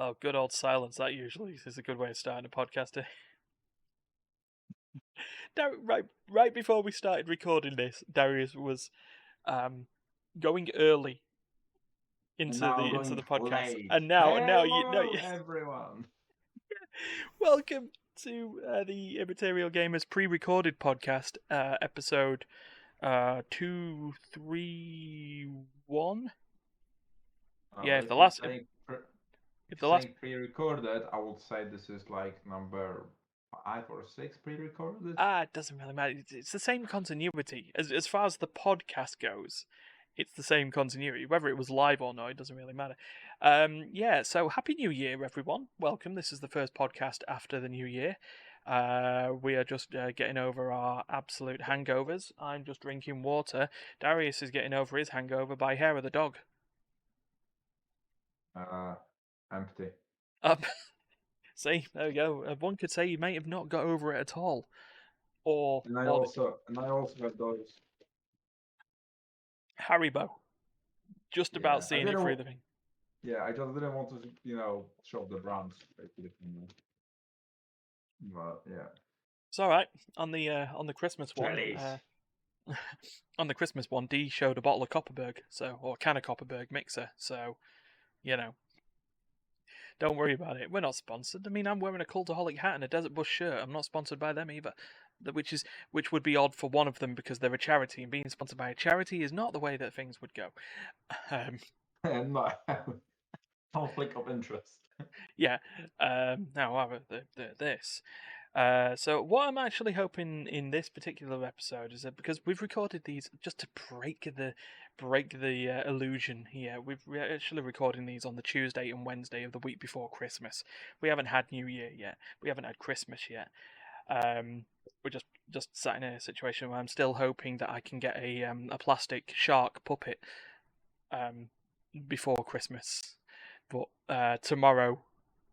Oh, good old silence. That usually is a good way of starting a podcast. Right before we started recording this, Darius was going early And into now the going podcast, late. and now you know. Hello, everyone. Welcome to the Immaterial Gamers pre-recorded podcast, episode 231. Yeah, If you're saying if the last pre-recorded, I would say this is like number 5 or 6 pre-recorded. it doesn't really matter. It's the same continuity as far as the podcast goes. It's the same continuity, whether it was live or not. It doesn't really matter. Yeah. So happy New Year, everyone. Welcome. This is the first podcast after the New Year. We are just getting over our absolute hangovers. I'm just drinking water. Darius is getting over his hangover by hair of the dog. Empty. See, there we go. One could say you may have not got over it at all. Or I also had those. Haribo. Just about seeing it through the thing. Yeah, I just didn't want to, show the brands. But yeah. It's all right. On the Christmas one, on the Christmas one, D showed a bottle of Copperberg, or a can of Copperberg mixer. So, don't worry about it. We're not sponsored. I mean, I'm wearing a Cultaholic hat and a Desert Bush shirt. I'm not sponsored by them either. Which would be odd for one of them because they're a charity, and being sponsored by a charity is not the way that things would go. No, conflict of interest. Yeah. Now, this. So what I'm actually hoping in this particular episode is that because we've recorded these just to break the illusion here, we're actually recording these on the Tuesday and Wednesday of the week before Christmas. We haven't had New Year yet. We haven't had Christmas yet. We're just sat in a situation where I'm still hoping that I can get a plastic shark puppet before Christmas. But tomorrow,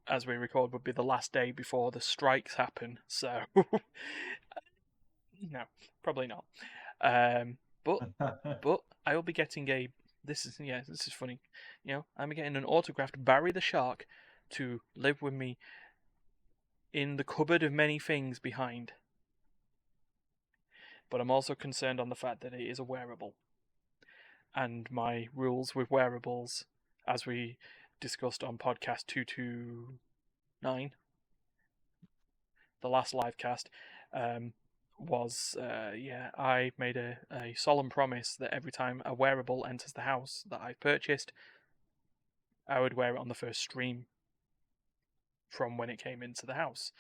as we record, would be the last day before the strikes happen. So, no, probably not. But I will be getting a. This is funny. I'm getting an autographed Barry the Shark to live with me in the cupboard of many things behind. But I'm also concerned on the fact that it is a wearable, and my rules with wearables, as we discussed on podcast 229, the last live cast, was I made a solemn promise that every time a wearable enters the house that I've purchased, I would wear it on the first stream from when it came into the house.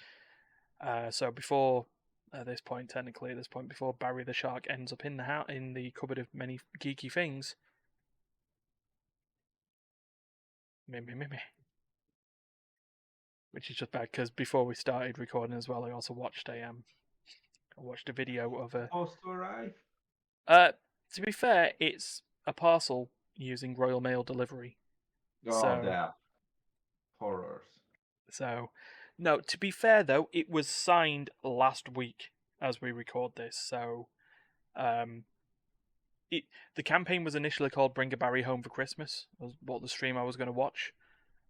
So before this point, before Barry the Shark ends up in the cupboard of many geeky things, which is just bad because before we started recording as well, I also watched a video of a. Supposed to arrive? To be fair, it's a parcel using Royal Mail delivery. Yeah. Horrors. So, no, to be fair though, it was signed last week as we record this. So, the campaign was initially called "Bring a Barry Home for Christmas." Was what the stream I was going to watch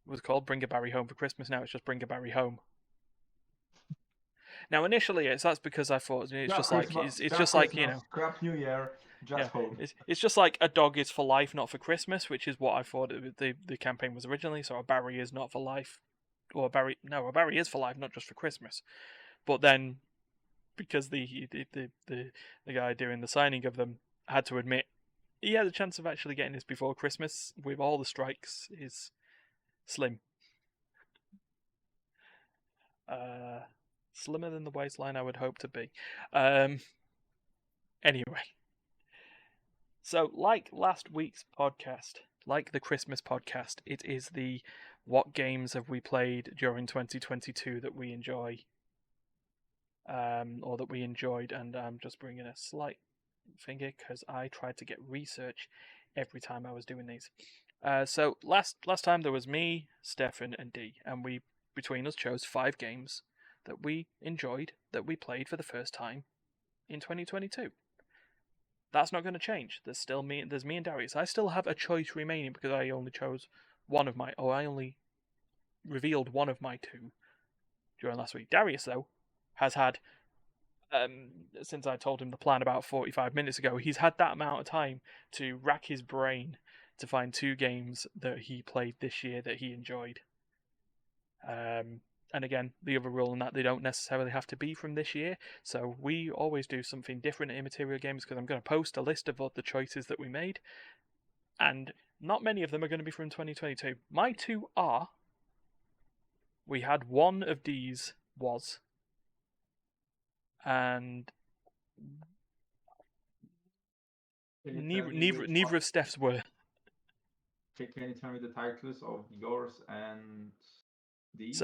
was called. "Bring a Barry Home for Christmas." Now it's just "Bring a Barry Home." Now initially that's because I thought it's just like Crap New Year, just home. It's just like a dog is for life, not for Christmas, which is what I thought the campaign was originally. So a Barry is not for life, or a Barry is for life, not just for Christmas. But then, because the guy doing the signing of them had to admit the chance of actually getting this before Christmas with all the strikes is slim. Slimmer than the waistline I would hope to be. Anyway. So, like last week's podcast, like the Christmas podcast, it is the what games have we played during 2022 that we enjoy, or that we enjoyed, and I'm just bringing a slight finger because I tried to get research every time I was doing these. So last time there was me, Stefan, and D, and we between us chose 5 games that we enjoyed, that we played for the first time in 2022. That's not going to change. There's me and Darius. I still have a choice remaining because I only chose one of my. I only revealed one of my two during last week. Darius, though, has had, since I told him the plan about 45 minutes ago, he's had that amount of time to rack his brain to find two games that he played this year that he enjoyed. And again, the other rule in that they don't necessarily have to be from this year. So we always do something different at Immaterial Games because I'm going to post a list of all the choices that we made. And not many of them are going to be from 2022. My two are. We had one of these was. And neither of Steph's were. Can you tell me the titles of yours and these?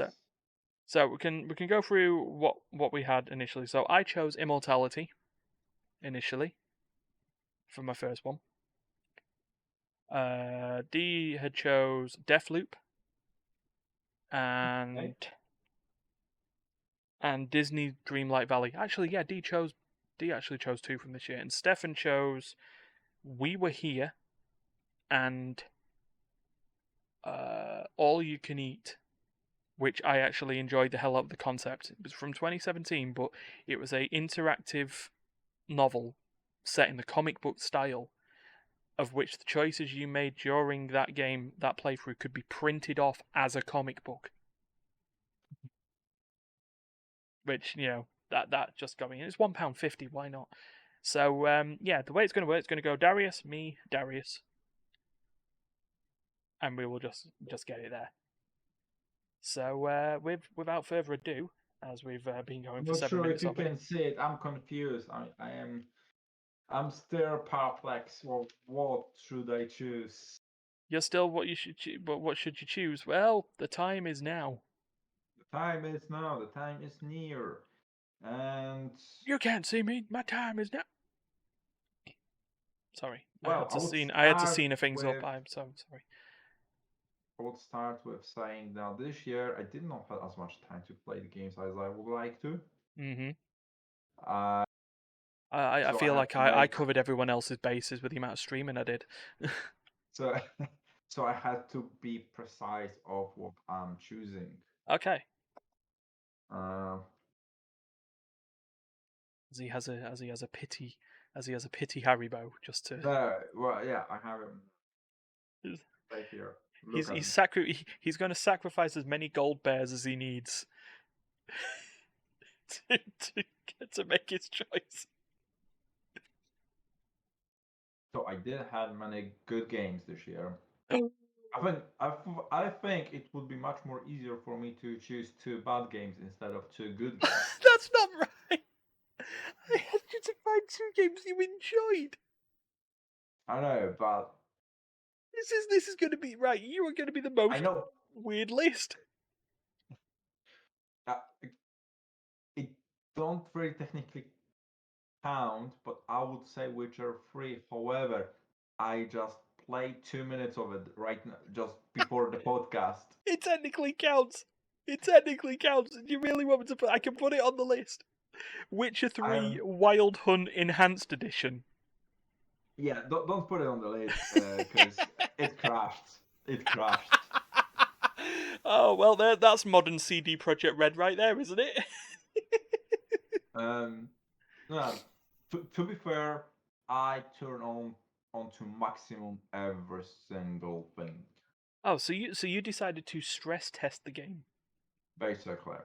So we can go through what we had initially. So I chose Immortality initially for my first one. D had chose Deathloop and Disney Dreamlight Valley. Actually, yeah, D actually chose two from this year, and Stefan chose We Were Here and All You Can Eat, which I actually enjoyed the hell out of the concept. It was from 2017, but it was a interactive novel set in the comic book style, of which the choices you made during that game, that playthrough, could be printed off as a comic book. Which, that just got me. And it's £1.50, why not? So, yeah, the way it's going to work, it's going to go Darius, me, Darius. And we will just get it there. So, without further ado, as we've been going for 7 minutes already. I'm not sure if you can see it. I'm confused. I'm still perplexed. Well, what should I choose? You're still what you should but what should you choose? Well, the time is now. The time is now. The time is near. And you can't see me. My time is now. Sorry, well, I had to scene things up. I'm so sorry. I would start with saying that this year I did not have as much time to play the games as I would like to. I feel like I covered everyone else's bases with the amount of streaming I did. so I had to be precise of what I'm choosing. Okay. As he has a pity Haribo just to. Well, yeah, I have him right here. He's going to sacrifice as many gold bears as he needs to make his choice. So I did have many good games this year. I think it would be much more easier for me to choose two bad games instead of two good games. That's not right. I had you to find two games you enjoyed. I know, but this is going to be right. You are going to be the most weird list. It don't really technically count, but I would say Witcher 3. However, I just played 2 minutes of it right now, just before the podcast. It technically counts. Do you really want me to put? I can put it on the list. Witcher 3 Wild Hunt Enhanced Edition. Yeah, don't put it on the list because it crashed. Oh well, that's modern CD Projekt Red right there, isn't it? No, to be fair, I turn onto maximum every single thing. Oh, so you decided to stress test the game? Basically,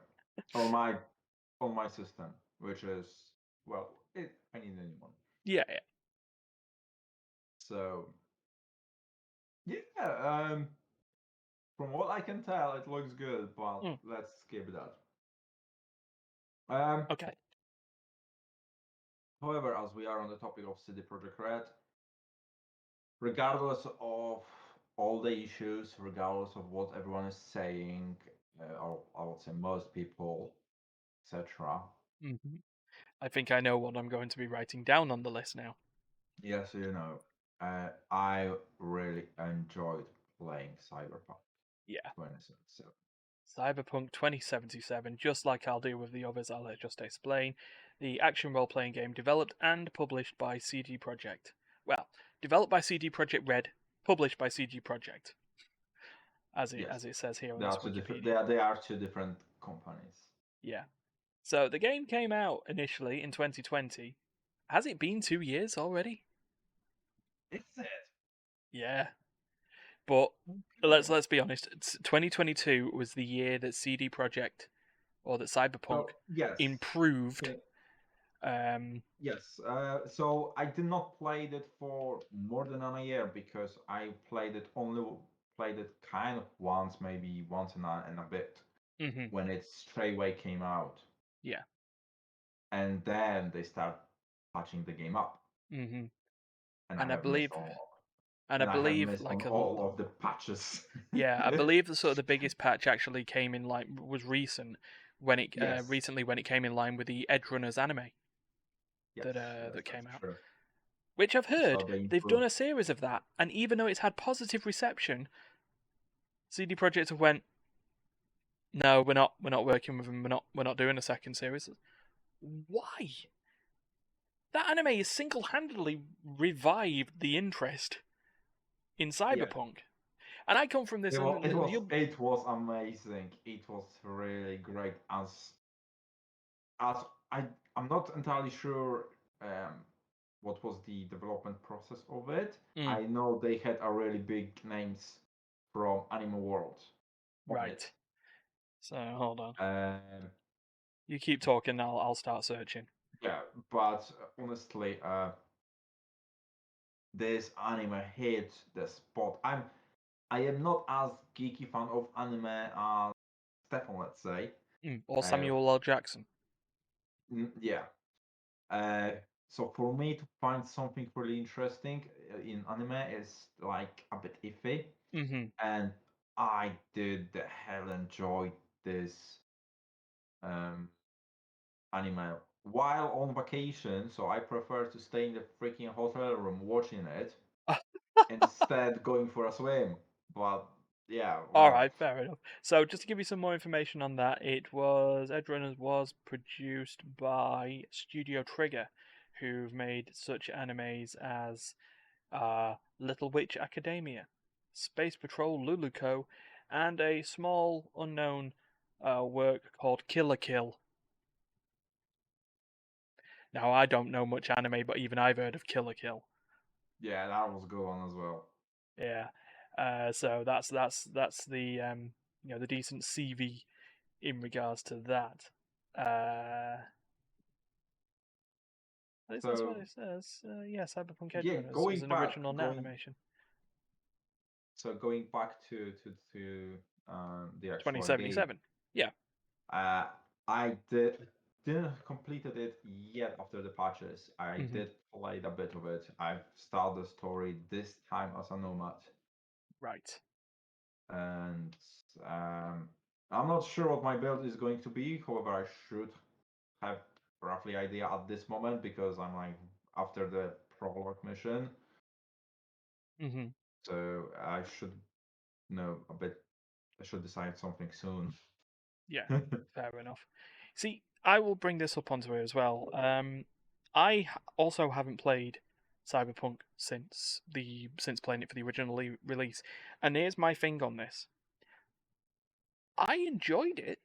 on my system, which is I need a new one. Yeah. So yeah, from what I can tell, it looks good, but let's skip that. Okay. However, as we are on the topic of CD Projekt Red, regardless of all the issues, regardless of what everyone is saying, or I would say most people, etc. I think I know what I'm going to be writing down on the list now. Yes, I really enjoyed playing Cyberpunk. Yeah. 2077. Cyberpunk 2077, just like I'll do with the others, I'll just explain. The action role-playing game developed and published by CD Projekt. Well, developed by CD Projekt Red, published by CD Projekt. as Yes, it says here on they are this two different. Wikipedia. They are two different companies. Yeah. So the game came out initially in 2020. Has it been 2 years already? Is it? Yeah. But Okay. let's be honest. 2022 was the year that CD Projekt or that Cyberpunk So yes, improved. okay, Um. yes. So I did not play it for more than a year because I played it kind of once, maybe once and a bit Mhm. when it straight away came out, Yeah. and then they start patching the game up, Mhm. and I And I have missed believe all, and I and I have believe missed on like a all of the patches. yeah, I believe the sort of the biggest patch actually came in like was recent when it Yes, recently when it came in line with the Edgerunners anime yes, that yes, came that's out. true. Which I've So heard they they've done improved. a series of that, and even though it's had positive reception, CD Projekt have went, no, we're not working with them. We're not doing a second series. Why? That anime has single-handedly revived the interest in Yeah, Cyberpunk, and I come from this, and you. it was amazing. It was really great. As I I'm not entirely sure um, what was the development process of it. Mm, I know they had a really big names from Animal World on it. right. So hold on. Um, You keep talking. I'll start searching. yeah, but honestly, this anime hit the spot. I am not as geeky fan of anime as Stefan, let's say. Or Uh, Samuel L. Jackson. yeah. Uh, so for me to find something really interesting in anime is like a bit iffy, Mm-hmm. and I did the hell enjoy this um, anime while on vacation. So I prefer to stay in the freaking hotel room watching it instead going for a swim. But yeah, All well, right, fair enough. So, just to give you some more information on that, it was Edgerunners was produced by Studio Trigger, who've made such animes as Little Witch Academia, Space Patrol Luluco, and a small unknown work called Killer Kill. Now, I don't know much anime, but even I've heard of Killer Kill. yeah, that was a good one as well. Yeah. So that's the the decent CV in regards to that. At least that's what So it says. Yeah, Cyberpunk Edge yeah, Runners is an original net animation. going back to the actual game. 2077. Yeah. Uh, I didn't completed it yet after the patches. I Hmm. did play a bit of it. I've started the story this time as a nomad, Right. and um, I'm not sure what my build is going to be. However, I should have roughly idea at this moment because I'm like after the prologue mission, Hmm. so I should know a bit. I should decide something soon. Yeah. Fair enough. See, I will bring this up onto it as well. Also haven't played Cyberpunk since playing it for the original release, and here's my thing on this. I enjoyed it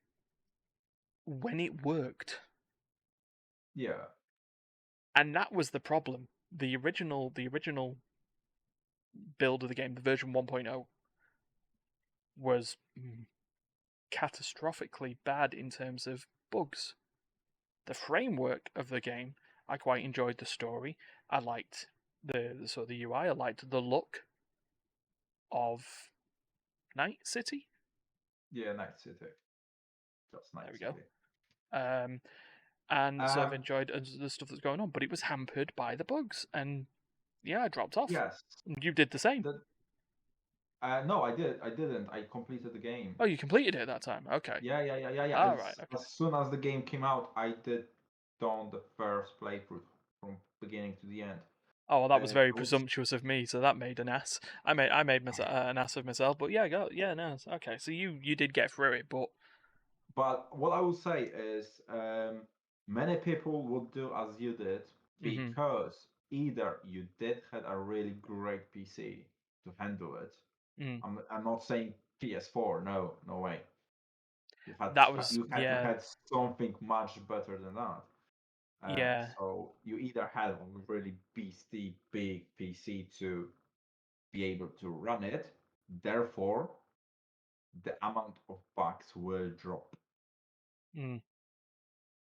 when it worked. Yeah, And that was the problem. The original build of the game, the version 1.0, was catastrophically bad in terms of bugs. The framework of the game, I quite enjoyed the story. I liked the sort of the UI. I liked the look of Night City. yeah, Night City, just There Night we go. City. Um, and sort of Um, enjoyed the stuff that's going on, but it was hampered by the bugs, and yeah, I dropped off. yes. You did the same. The, no, I did. I didn't. I completed the game. Oh, you completed it that time. Okay. Yeah. All right. Okay. As soon as the game came out, I did done the first playthrough from beginning to the end. Oh, well, that was very I would, s- presumptuous of me. So that made an ass. I made an ass of myself. But yeah, go. Yeah, no. Okay. So you did get through it, but but what I will say is, many people would do as you did hmm because either you did had a really great PC to handle it. mm, I'm not saying PS4. No, no way. That was You had to yeah, have something much better than that. yeah. So you either had a really beastie big PC to be able to run it, therefore the amount of bugs will drop Mm,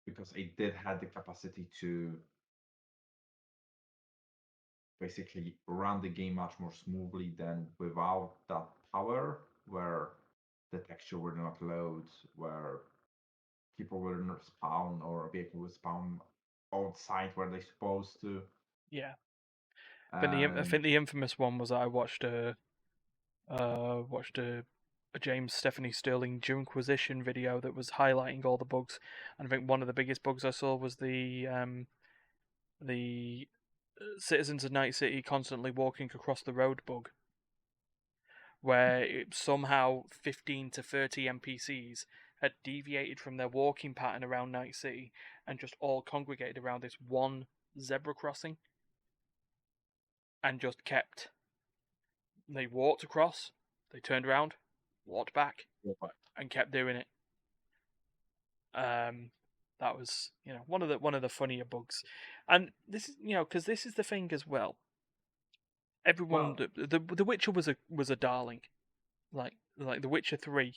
because it did have the capacity to basically run the game much more smoothly than without that power, where the texture will not load, where people will not spawn or a vehicle will spawn outside where they're supposed to. yeah. I And think the infamous one was I watched a James Stephanie Sterling Jimquisition video that was highlighting all the bugs, and I think one of the biggest bugs I saw was the citizens of Night City constantly walking across the road bug, where somehow 15 to 30 NPCs had deviated from their walking pattern around Night City and just all congregated around this one zebra crossing and just kept. They walked across, they turned around, walked back, and kept doing it. Um, that was one of the funnier bugs, and this is because this is the thing as well. Everyone, well, the Witcher was a darling, like The Witcher 3,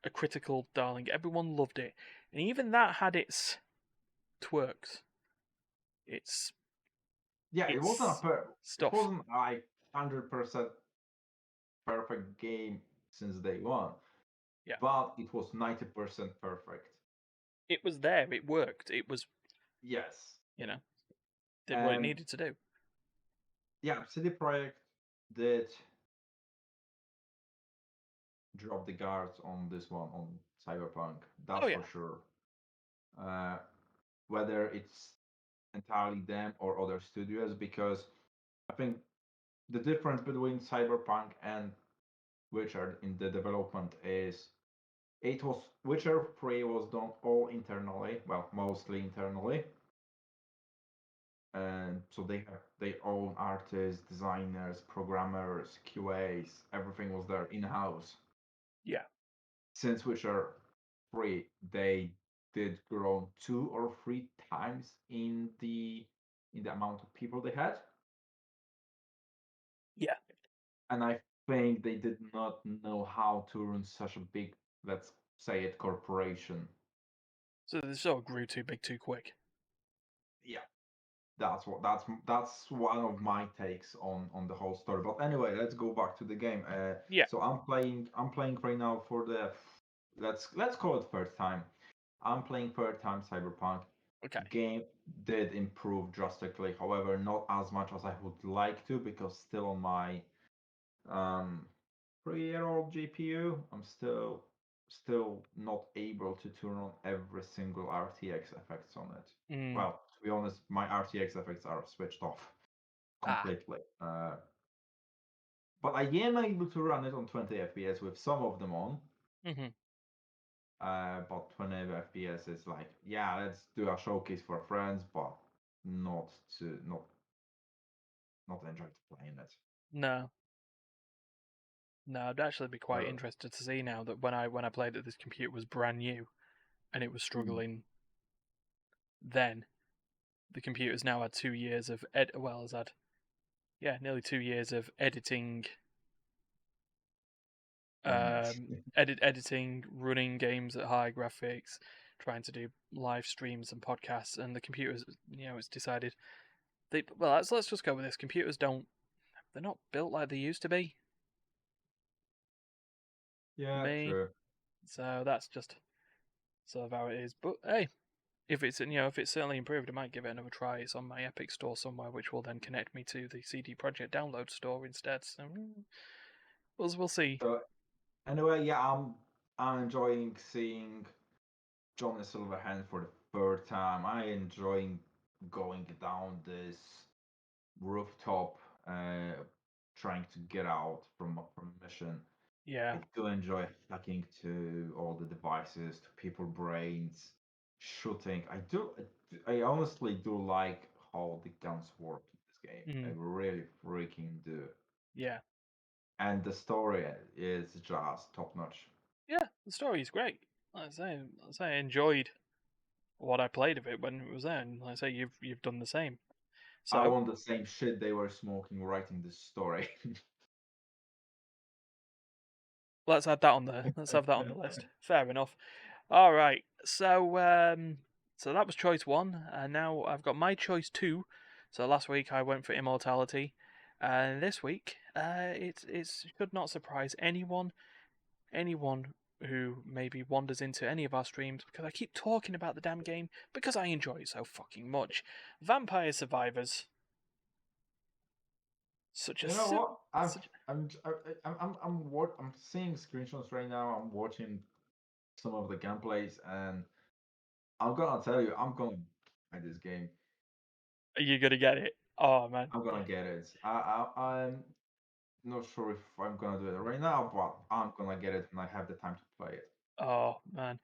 a critical darling. Everyone loved it, and even that had its twerks. It's yeah, it's it stuff. wasn't like 100% perfect game since day one, Yeah, but it was 90% perfect. it was there. It worked. It was Yes, you know did what it and needed to do. yeah, CD Projekt did drop the guards on this one on Cyberpunk. Oh That's yeah, for sure. Uh, whether it's entirely them or other studios, because I think the difference between Cyberpunk and Witcher in the development is it was Witcher 3 was done all internally, well, mostly internally. And so they have their own artists, designers, programmers, QAs, everything was there in house. yeah, Since Witcher 3, they did grow 2 or 3 times in the amount of people they had. yeah. And I think they did not know how to run such a big, let's say it, corporation. So this sort of grew too big too quick. Yeah, that's one of my takes on the whole story. But anyway, let's go back to the game. Yeah. So I'm playing right now for the let's call it third time. I'm playing third time Cyberpunk. Okay. Game did improve drastically, however, not as much as I would like to because still on my um 3-year-old GPU, I'm still not able to turn on every single RTX effects on it. Mm. Well, to be honest, my RTX effects are switched off Ah. completely. But I am able to run it on 20 FPS with some of them on. Mhm. But 20 FPS is like, yeah, let's do a showcase for friends, but not to not enjoy playing it. No. No, I'd actually be quite Uh, interested to see now that when I played it, this computer was brand new and it was mm, struggling then. The computer's now had 2 years of has had nearly 2 years of editing, playing it. editing, running games at high graphics, trying to do live streams and podcasts, and the computer's it's decided let's just go with this. Computers don't they're not built like they used to be for Yeah, me, true. so that's just sort of how it is. But hey, if it's if it's certainly improved, I might give it another try. It's on my Epic store somewhere, which will then connect me to the CD Projekt download store instead. So we'll see. So anyway, yeah, I'm enjoying seeing Johnny Silverhand for the third time. I enjoying going down this rooftop, trying to get out from a mission. Yeah. I do enjoy hacking to all the devices, to people brains, shooting. I honestly do like how the guns work in this game. I Mm, really freaking do. yeah. and the story is just top notch. Yeah, the story is great. I say I enjoyed what I played of it when it was there, and I say you've done the same. I So want the same shit they were smoking writing this story. let's add that on there. Let's have that on the list. Fair enough. All right. So that was choice one, and now I've got my choice two. So last week I went for Immortality, and this week it should not surprise anyone who maybe wanders into any of our streams because I keep talking about the damn game because I enjoy it so fucking much. Vampire Survivors. Such a You know sim- what? I've such I'm seeing screenshots right now. I'm watching some of the gameplays, and I'm gonna tell you, I'm gonna buy this game. Are you gonna get it? Oh man. I'm gonna get it. I'm not sure if I'm gonna do it right now, but I'm gonna get it when I have the time to play it. Oh man.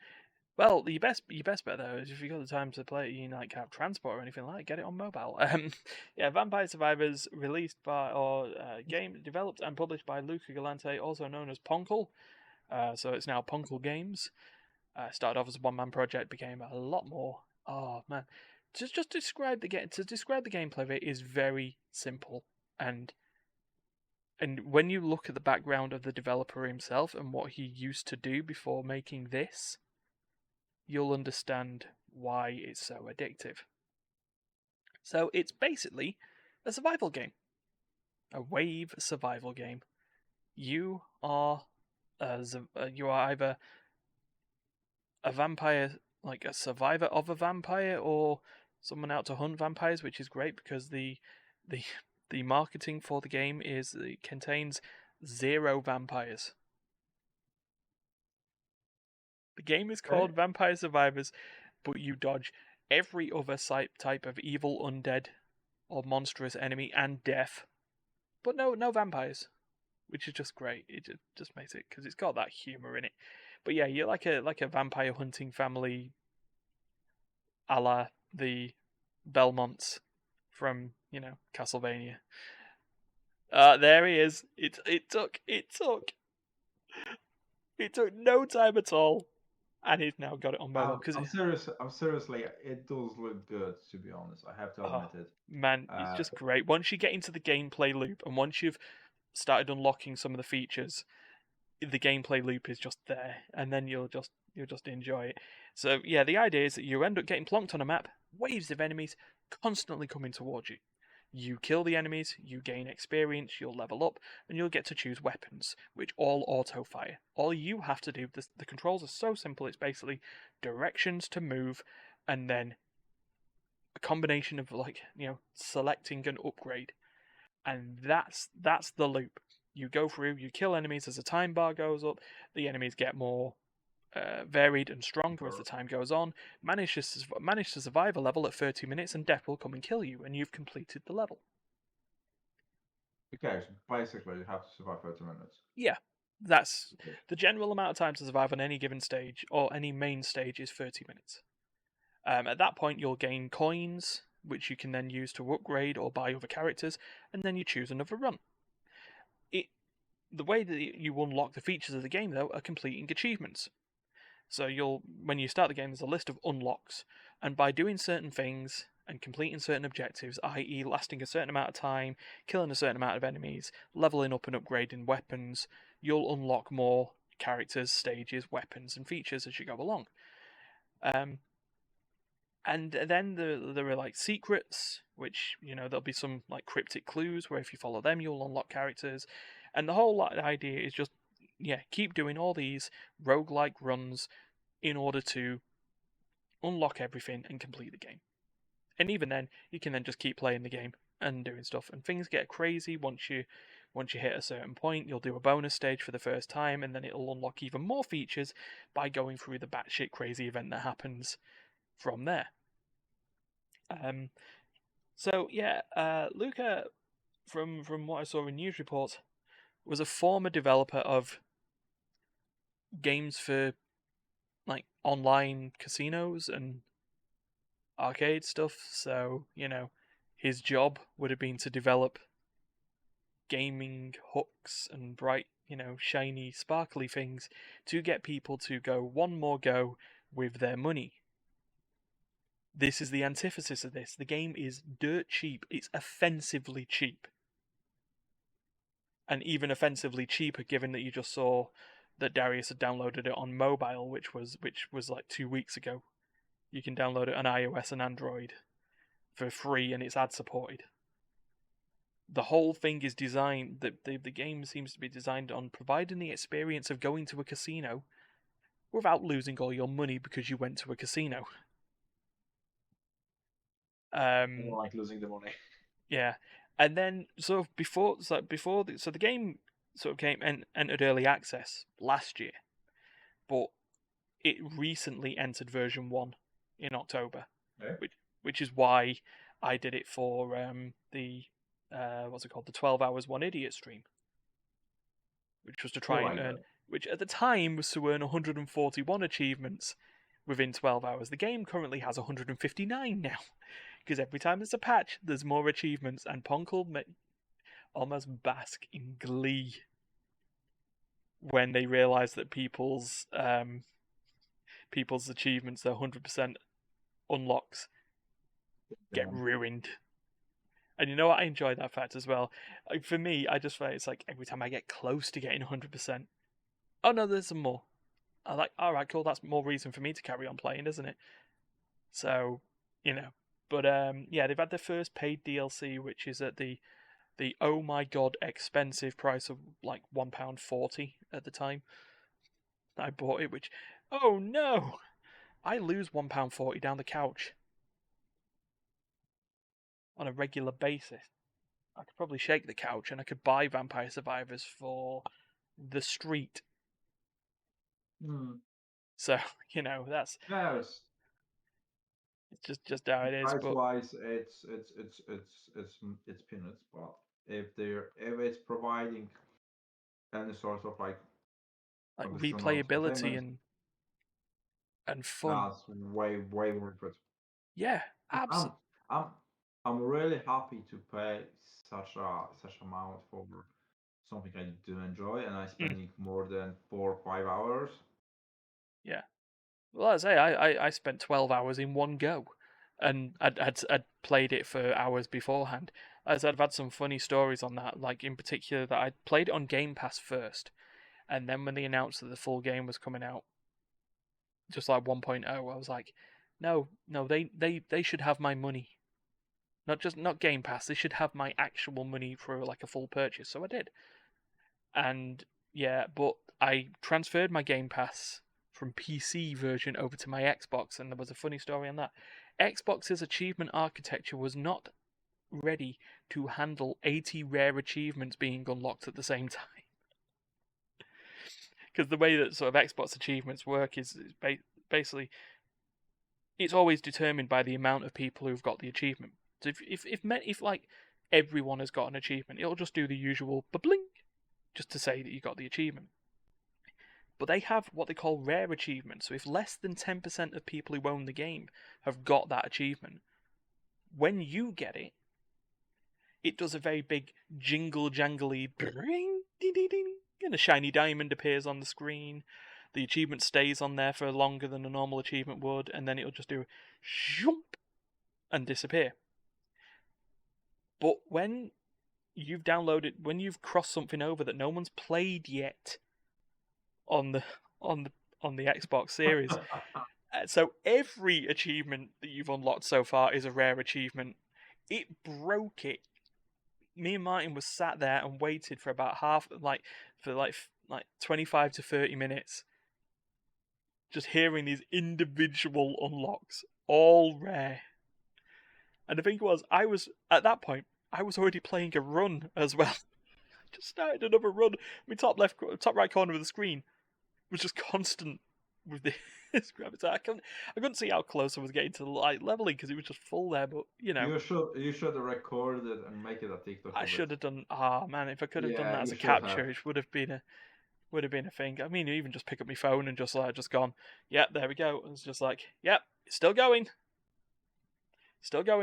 Well, your best bet though is if you got the time to play it, you like have transport or anything like that, get it on mobile. Yeah, Vampire Survivors, released by or game developed and published by Luca Galante, also known as Ponkel. So it's now Ponkel Games. Started off as a one-man project, became a lot more. Oh man, just describe the game. To describe the gameplay of it is very simple, and when you look at the background of the developer himself and what he used to do before making this, you'll understand why it's so addictive. So it's basically a survival game, a wave survival game. You are you are either a vampire, like a survivor of a vampire, or someone out to hunt vampires, which is great because the the marketing for the game is it contains 0 vampires. The game is Okay. called Vampire Survivors, but you dodge every other type of evil undead or monstrous enemy and death, but no vampires, which is just great. It just makes it because it's got that humor in it. But yeah, you're like a vampire hunting family, a la the Belmonts from Castlevania. There he is. It took no time at all, and he's now got it on mobile because I'm serious. I'm seriously. It does look good, to be honest. I have to oh admit it. man, it's Uh, just great. Once you get into the gameplay loop, and once you've started unlocking some of the features, the gameplay loop is just there, and then you'll just enjoy it. So yeah, the idea is that you end up getting plonked on a map, waves of enemies constantly coming towards you. You kill the enemies, you gain experience, you'll level up, and you'll get to choose weapons, which all auto fire. All you have to do, the controls are so simple, it's basically directions to move, and then a combination of selecting an upgrade. And that's the loop. You go through, you kill enemies as the time bar goes up, the enemies get more varied and stronger as the time goes on. Manage to survive a level at 30 minutes, and death will come and kill you, and you've completed the level. okay, so basically you have to survive 30 minutes. Yeah, that's Okay. the general amount of time to survive on any given stage or any main stage is 30 minutes. At that point, you'll gain coins, which you can then use to upgrade or buy other characters, and then you choose another run. The way that you unlock the features of the game, though, are completing achievements. So when you start the game, there's a list of unlocks, and by doing certain things and completing certain objectives, i.e., lasting a certain amount of time, killing a certain amount of enemies, leveling up and upgrading weapons, you'll unlock more characters, stages, weapons, and features as you go along. And then there are like secrets, which there'll be some like cryptic clues where if you follow them, you'll unlock characters, and the whole idea is just keep doing all these roguelike runs in order to unlock everything and complete the game. And even then, you can then just keep playing the game and doing stuff. And things get crazy once you hit a certain point. You'll do a bonus stage for the first time, and then it'll unlock even more features by going through the batshit crazy event that happens from there. Um, so yeah, Luca, from what I saw in news reports, was a former developer of games for like online casinos and arcade stuff. So his job would have been to develop gaming hooks and bright, shiny, sparkly things to get people to go one more go with their money. This is the antithesis of this. The game is dirt cheap. It's offensively cheap. And even offensively cheaper, given that you just saw that Darius had downloaded it on mobile, which was like 2 weeks ago. You can download it on iOS and Android for free, and it's ad supported. The whole thing is designed. The game seems to be designed on providing the experience of going to a casino without losing all your money because you went to a casino. I don't like losing the money. Yeah, and then so the game sort of came and entered early access last year, but it recently entered version 1 in October, Okay. which is why I did it for the what's it called, the 12 hours 1 idiot stream, which was to try and earn, which at the time was to earn 141 achievements within 12 hours. The game currently has 159 now, because every time there's a patch, there's more achievements, and Ponkle almost bask in glee when they realise that people's achievements, their 100% unlocks, get ruined. And you know what? I enjoy that fact as well. Like, for me, I just find it's like every time I get close to getting 100%, oh no, there's some more. I'm like, alright, cool, that's more reason for me to carry on playing, isn't it? So, But yeah, they've had their first paid DLC, which is at the oh my god expensive price of like £1.40 at the time. I bought it, which, oh no! I lose £1.40 down the couch on a regular basis. I could probably shake the couch and I could buy Vampire Survivors for the street. So, that's Yes. it's just how it is. Price But wise, it's peanuts. But if it's providing any sort of like additional replayability entertainment, and fun, that's way worth it. yeah, I'm absolutely. I'm I'm really happy to pay such amount for something I do enjoy, and I spending more than 4 or 5 hours. Yeah. Well, as I say, I spent 12 hours in one go, and I'd played it for hours beforehand. As I've had some funny stories on that, like in particular that I played it on Game Pass first, and then when they announced that the full game was coming out, just like 1.0, I was like, no, they should have my money. Not Game Pass, they should have my actual money for like a full purchase. So I did. And yeah, but I transferred my Game Pass from PC version over to my Xbox, and there was a funny story on that. Xbox's achievement architecture was not ready to handle 80 rare achievements being unlocked at the same time. Because the way that sort of Xbox achievements work is basically it's always determined by the amount of people who've got the achievement. So if like everyone has got an achievement, it'll just do the usual bling just to say that you got the achievement. But they have what they call rare achievements. So if less than 10% of people who own the game have got that achievement, when you get it, it does a very big jingle jangly ding ding ding ding, and a shiny diamond appears on the screen. The achievement stays on there for longer than a normal achievement would, and then it'll just do jump and disappear. But when you've crossed something over that no one's played yet on the Xbox Series, so every achievement that you've unlocked so far is a rare achievement. It broke it. Me and Martin was sat there and waited for about 25 to 30 minutes, just hearing these individual unlocks, all rare. And the thing was, at that point, I was already playing a run as well. Just started another run. My top right corner of the screen was just constant with this gravity. I couldn't see how close I was getting to the light leveling because it was just full there. But you should record it and make it a TikTok. I should have done. Ah, man, if I could have done Yeah, that as you a should capture, have. it would have been a thing. I mean, even just pick up my phone and just gone. Yeah, there we go. It's just like, yep, it's still going,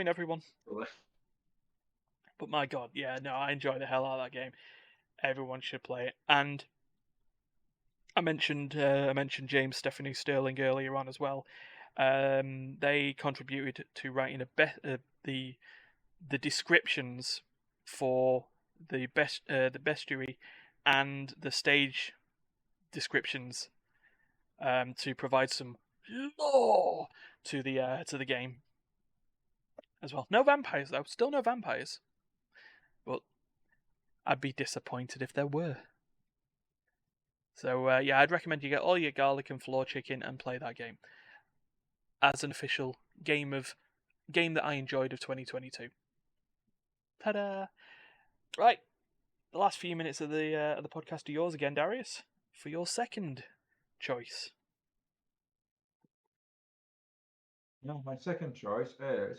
everyone. But my god, yeah, no, I enjoy the hell out of that game. Everyone should play it. And I mentioned James Stephanie Sterling earlier on as well. They contributed to writing the descriptions for the bestiary and the stage descriptions to provide some lore to the game as well. No vampires though, still no vampires, but I'd be disappointed if there were. So yeah, I'd recommend you get all your garlic and floor chicken and play that game as an official game that I enjoyed of 2022. Ta-da! Right, the last few minutes of the podcast are yours again, Darius, for your second choice. No, my second choice is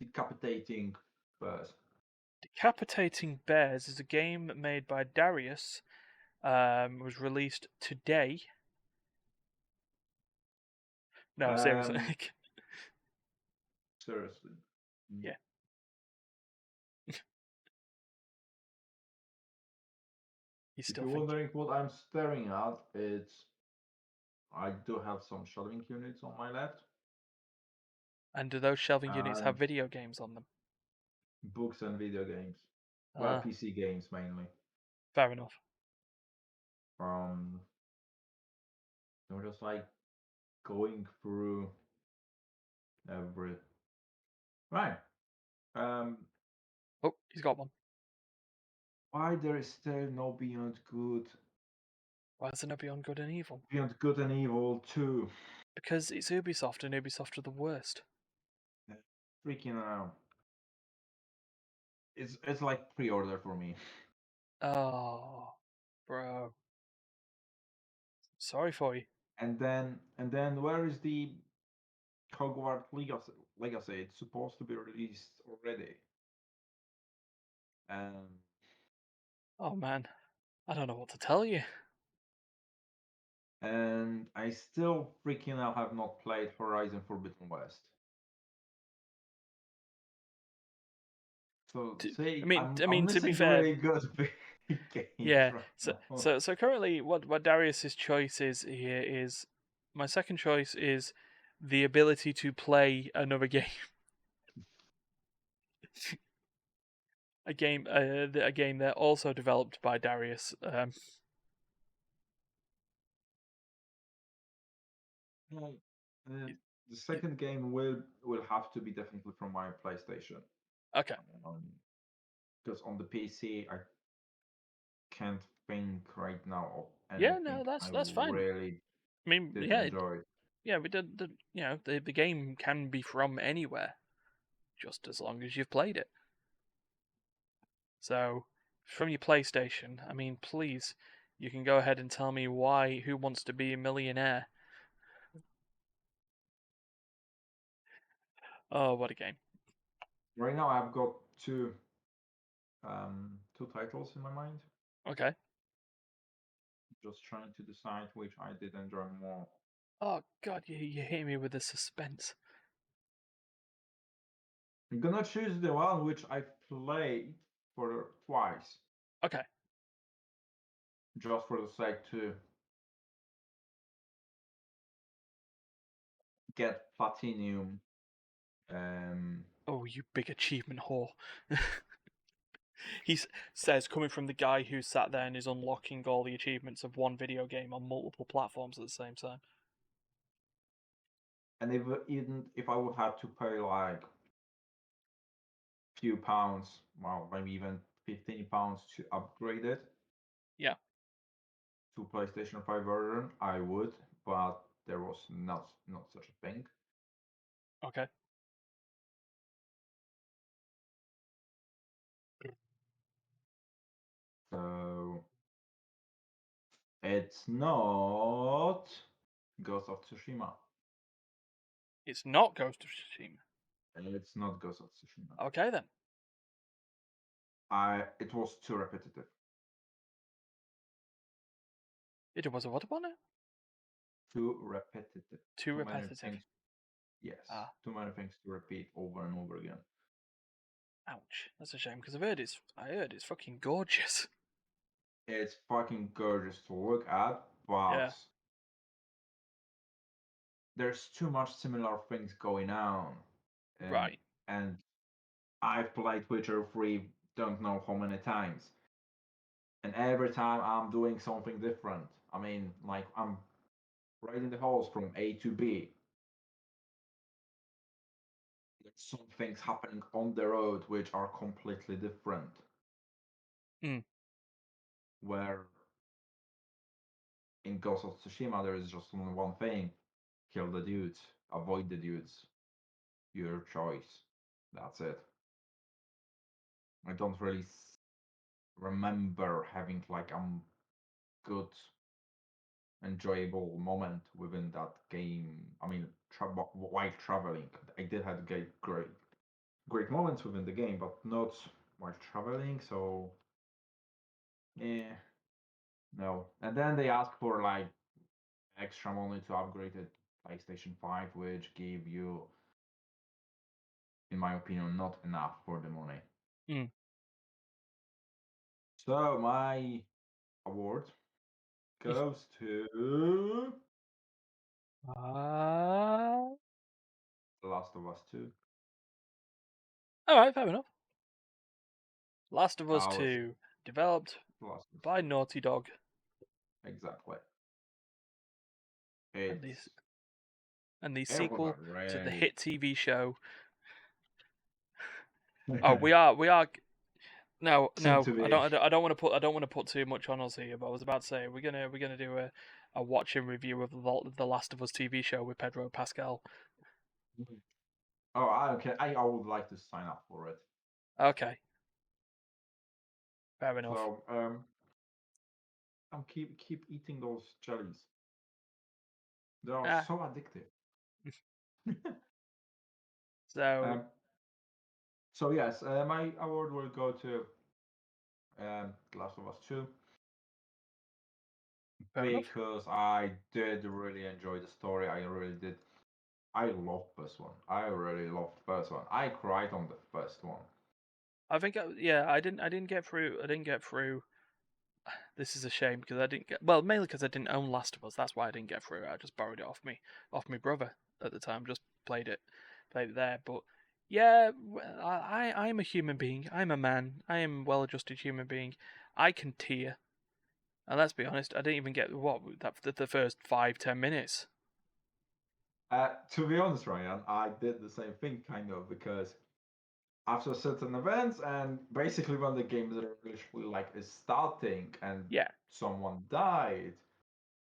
Decapitating Bears. Decapitating Bears is a game made by Darius. Was released today. No, seriously. Seriously. Yeah. He's If still you're thinking. wondering what I'm staring at, it's I do have some shelving units on my left. And do those shelving units have And video games on them? books and video games. Well, Ah, PC games mainly. fair enough. Um, I'm just like going through every. Right. Um, Oh, he's got one. why there is still no Why is there no Beyond Good and Evil? Beyond Good and Evil 2? Because it's Ubisoft, and Ubisoft are the worst. Freaking it's like pre-order for me. Oh, bro. Sorry for you. And then where is the Hogwarts Legacy? It's supposed to be released already. Oh man, I don't know what to tell you. And I still freaking out have not played Horizon Forbidden West. So I see, mean, I'm to be missing fair, really good games yeah. right So, now. so, so currently, what Darius's choice is here is my second choice is the ability to play another game. A game that also developed by Darius. Well, the second game will have to be definitely from my PlayStation. Okay. Because on the PC I can't think right now of Yeah, anything no, I that's fine. really I mean, did yeah, enjoy. yeah. We did the game can be from anywhere, just as long as you've played it. So, from your PlayStation, I mean, please, you can go ahead and tell me why Who Wants to Be a Millionaire? Oh, what a game. Right now I've got two titles in my mind. Okay. Just trying to decide which I did enjoy more. Oh, God, you hit me with the suspense. I'm gonna choose the one which I played for twice, Okay. just for the sake to get platinum. Oh, you big achievement whore. He says, coming from the guy who sat there and is unlocking all the achievements of one video game on multiple platforms at the same time. And even if I would have to pay like few pounds, well, maybe even £15 to upgrade it Yeah. to PlayStation 5 version, I would, but there was not such a thing. Okay. So it's not Ghost of Tsushima. It's not Ghost of Tsushima. It's not Ghost of Tsushima. Okay then. It was too repetitive. It was a what upon it? Too repetitive. Too Too many repetitive. things. Yes. Ah. Too many things to repeat over and over again. Ouch. That's a shame because I heard it's fucking gorgeous. It's fucking gorgeous to look at, but Yeah. there's too much similar things going on. Right. And I've played Witcher 3 don't know how many times. And every time I'm doing something different. I mean, like I'm riding the horse from A to B. There's some things happening on the road which are completely different. Mm. Where in Ghost of Tsushima there is just only one thing: kill the dudes, avoid the dudes. Your choice. That's it. I don't really remember having like a good, enjoyable moment within that game. I mean, while traveling, I did have great moments within the game, but not while traveling. So, yeah, no. And then they ask for like extra money to upgrade it PlayStation 5, which gave you, in my opinion, not enough for the money. Mm. So my award goes to Uh... The Last of Us 2. All right, fair enough. Last of Us I was 2, developed The Last of Us by 2. Naughty Dog, Exactly. and the It's it was sequel a to the really hit TV show. Oh, we are. No, soon no, to I be. don't. I don't want to put too much on us here. But I was about to say we're gonna do a watch and review of the Last of Us TV show with Pedro Pascal. Oh, I would like to sign up for it. Okay, fair enough. So I'm keep eating those jellies. They are Ah, so addictive. so um, so yes, my award will go to The Last of Us 2 fair enough. because I did really enjoy the story. I really did. I love this one. I really loved the first one. I cried on the first one. I think yeah, I didn't get through. I didn't get through. This is a shame because I didn't get mainly because I didn't own Last of Us. That's why I didn't get through it. I just borrowed it off my brother at the time. Just played it there. But yeah, I'm a human being. I'm a man. I am well-adjusted human being. I can tear, and let's be honest, I didn't even get the first 5-10 minutes. To be honest, Ryan, I did the same thing kind of because after certain events and basically when the game is literally like is starting and Yeah. someone died,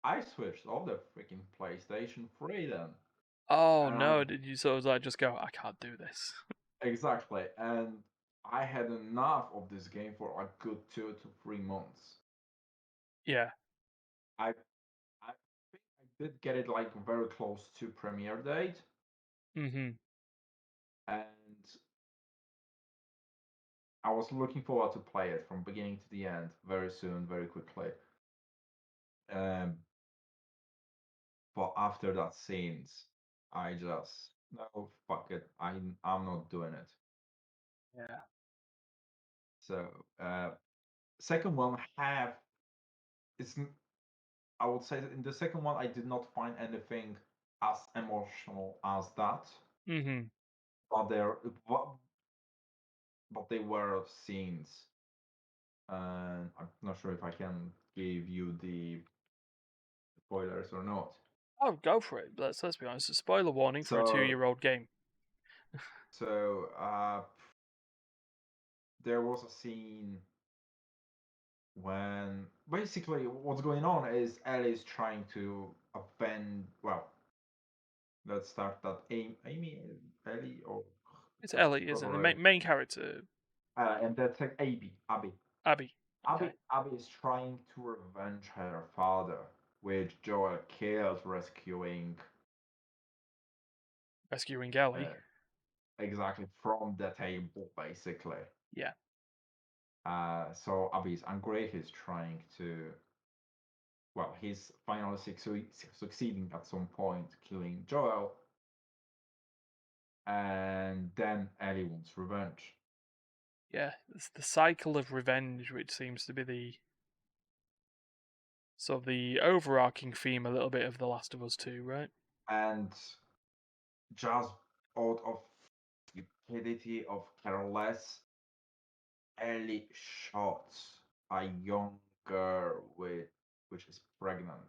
I switched off the freaking PlayStation 3 then. Oh And I no! Did you sort of like just go? I can't do this. exactly, and I had enough of this game for a good 2 to 3 months. Yeah. I I think I did get it like very close to premiere date, Mhm. and I was looking forward to play it from beginning to the end very soon, very quickly. Um, but after that scenes, I just no fuck it. I'm not doing it. Yeah. So second one have it's I would say that in the second one I did not find anything as emotional as that, Mhm. but there but, but they were scenes. And I'm not sure if I can give you the spoilers or not. Oh, go for it. Let's be honest. A spoiler warning for a So 2-year-old game. so there was a scene when basically what's going on is Ellie's trying to avenge. Well, let's start that. Amy, Ellie, or It's what's Ellie, isn't it? The proper? main character, And that's like Abby. Abby. Okay. Abby is trying to revenge her father, which Joel killed, rescuing Rescuing Ellie. uh, exactly from the table, basically. Yeah. So Abby is angry. He's trying to well, he's finally succeeding at some point, killing Joel, and then Ellie wants revenge. Yeah, it's the cycle of revenge, which seems to be the sort of the overarching theme a little bit of The Last of Us 2, right? And just out of stupidity of careless, Ellie shots a young girl which is pregnant.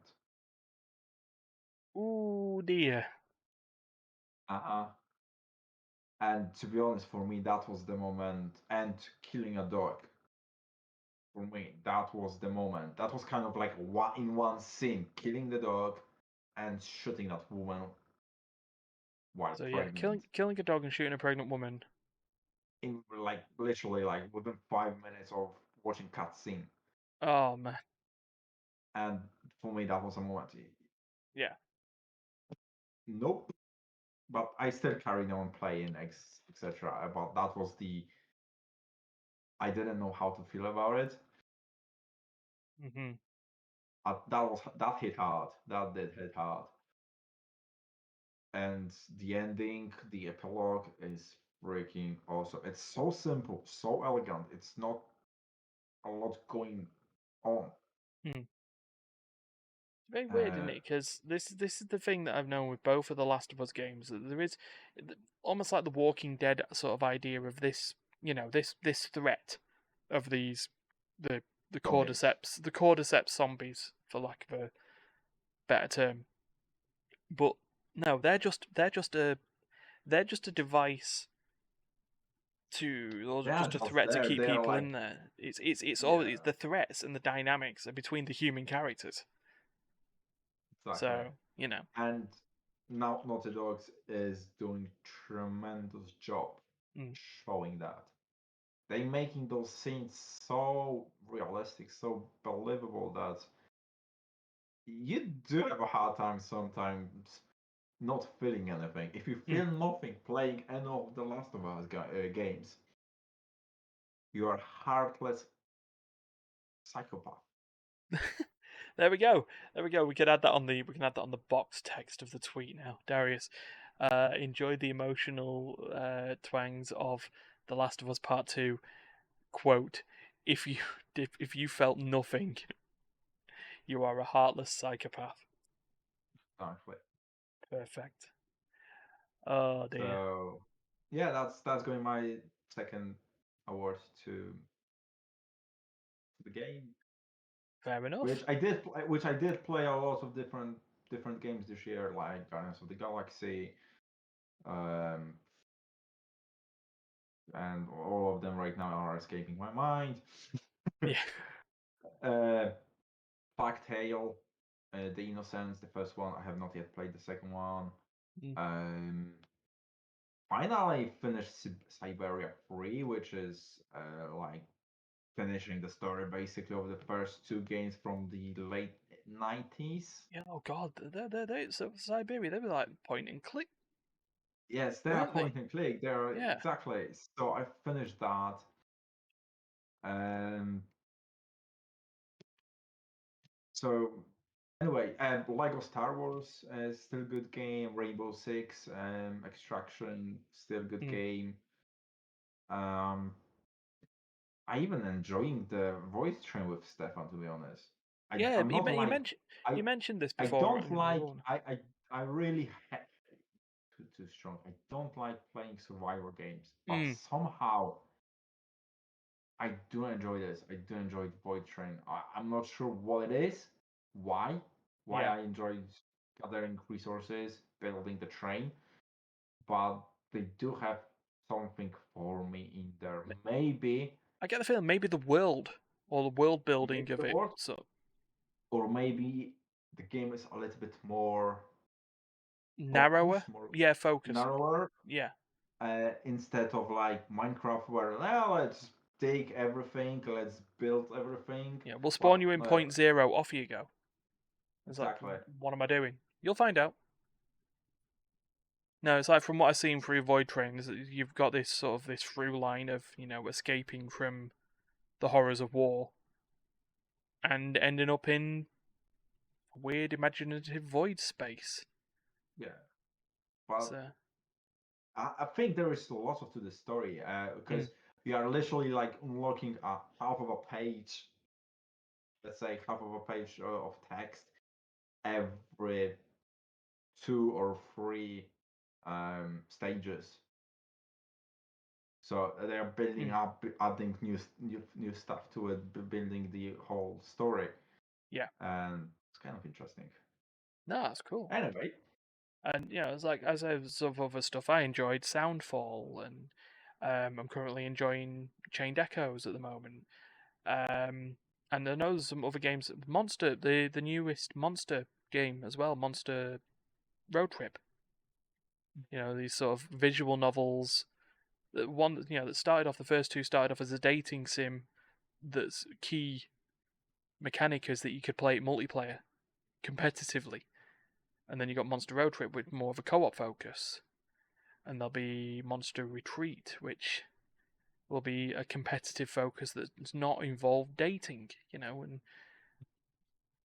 Ooh dear. Uh-uh. And to be honest, for me, that was the moment. And killing a dog, for me, that was the moment. That was kind of like one in one scene: killing the dog and shooting that woman while So yeah, pregnant. killing a dog and shooting a pregnant woman. In like literally like within 5 minutes of watching cutscene. Oh man. And for me, that was a moment. Yeah. Nope. But I still carried on playing, etc. But that was the I didn't know how to feel about it. Mhm. That hit hard. That did hit hard. And the ending, the epilogue is freaking awesome. It's so simple, so elegant. It's not a lot going on. Hmm. Very weird, isn't Uh, it? Because this is the thing that I've known with both of the Last of Us games. That there is almost like the Walking Dead sort of idea of this, this threat of these the zombies. the cordyceps zombies, for lack of a better term. But no, they're just a device to, or They are just a just threat to there. keep They are people like, in there. It's all yeah, it's the threats and the dynamics are between the human characters. exactly. So And now Naughty Dogs is doing tremendous job mm, showing that. They making those scenes so realistic, so believable that you do have a hard time sometimes not feeling anything. If you mm. feel nothing playing any of the Last of Us games, you are heartless psychopath. There we go. There we go. We can add that on the box text of the tweet now. Darius, enjoy the emotional twangs of The Last of Us Part 2. Quote, if you if you felt nothing, you are a heartless psychopath. Exactly. Perfect. Oh dear. So yeah, that's going my second award to the game, Fair enough. which I did play a lot of different games this year, like Guardians of the Galaxy, um, and all of them right now are escaping my mind. Yeah. uh, Plague Tale, The Innocence, the first one. I have not yet played the second one. Mm. Um, Finally finished Siberia 3, which is like finishing the story basically of the first two games from the late 90s. Yeah. Oh God. So Siberia. They were like point and click, Yes, they are weren't point they? and click. They are Yeah. exactly. So I finished that. Um, so anyway, Lego Star Wars is still good game. Rainbow Six, Extraction, still good Mm. game. Um, I even enjoying the voice train with Stefan, to be honest. Yeah. I'm not like I You mentioned this I before. don't like I really too strong. I don't like playing survivor games, but Mm. somehow I do enjoy this. I do enjoy the Void Train. I'm not sure what it is, why Yeah. I enjoy gathering resources, building the train, but they do have something for me in there. I get the feeling maybe the world or the world building Maybe of the it. world, So or maybe the game is a little bit more narrower. focused, more Yeah. Focus. narrower, Yeah. instead of like Minecraft, where now let's take everything, let's build everything. Yeah. We'll spawn Well, you in point zero. Off you go. It's like, exactly. what am I doing? You'll find out. No, it's like from what I've seen through Void Train, is that you've got this sort of this through line of escaping from the horrors of war and ending up in a weird imaginative void space. Yeah, but So, I think there is a lot of to the story because mm, We are literally like unlocking half of a page, let's say half of a page of text every 2 or 3 stages. So they are building up, adding new stuff to it, building the whole story. Yeah. And it's kind of interesting. No, that's cool. Anyway, And it's like, as of other stuff, I enjoyed Soundfall, and I'm currently enjoying Chained Echoes at the moment. And I know there's some other games, Monster, the newest Monster game as well, Monster Road Trip. These sort of visual novels. The one that started off, the first two started off as a dating sim. That's key mechanic is that you could play it multiplayer competitively, and then you got Monster Road Trip with more of a co-op focus, and there'll be Monster Retreat, which will be a competitive focus that does not involve dating, and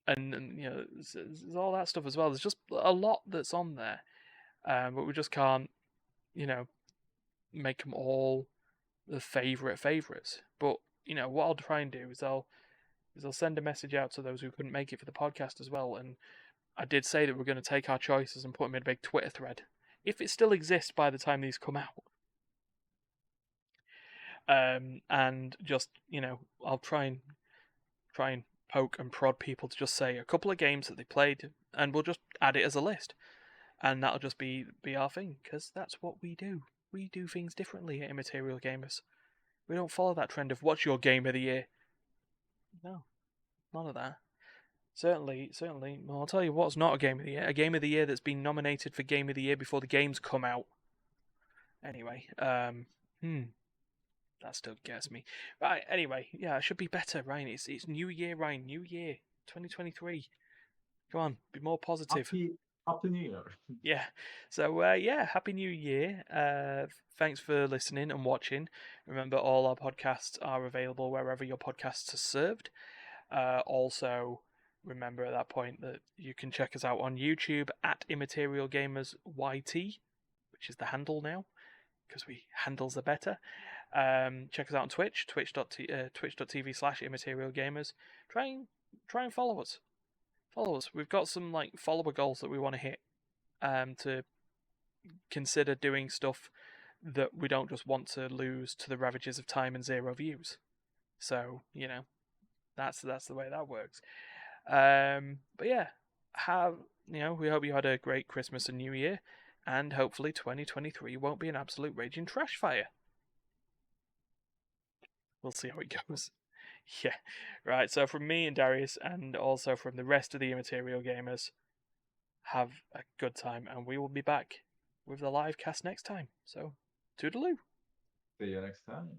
there's all that stuff as well. There's just a lot that's on there, but we just can't, make them all the favorites. But what I'll try and do is I'll send a message out to those who couldn't make it for the podcast as well. And I did say that we're going to take our choices and put them in a big Twitter thread, if it still exists by the time these come out. And just I'll try and poke and prod people to just say a couple of games that they played, and we'll just add it as a list, and that'll just be our thing, because that's what we do. We do things differently at Immaterial Gamers. We don't follow that trend of what's your game of the year. No, none of that. Certainly. Well, I'll tell you what's not a game of the year. A game of the year that's been nominated for game of the year before the games come out. Anyway, that still gets me. Right, anyway, yeah, I should be better, Ryan. It's New Year, Ryan. New Year, 2023. Come on, be more positive. Happy New Year. Yeah. So, Happy New Year. Thanks for listening and watching. Remember, all our podcasts are available wherever your podcasts are served. Also, remember at that point that you can check us out on YouTube at Immaterial Gamers YT, which is the handle now, because handles are better. Check us out on Twitch, twitch.tv/Immaterial Gamers. Try and follow us. We've got some follower goals that we want to hit. To consider doing stuff that we don't just want to lose to the ravages of time and 0 views. So that's the way that works. But yeah, we hope you had a great Christmas and New Year, and hopefully 2023 won't be an absolute raging trash fire. We'll see how it goes. Yeah, right. So from me and Darius, and also from the rest of the Immaterial Gamers, have a good time, and we will be back with the live cast next time. So, toodaloo. See you next time.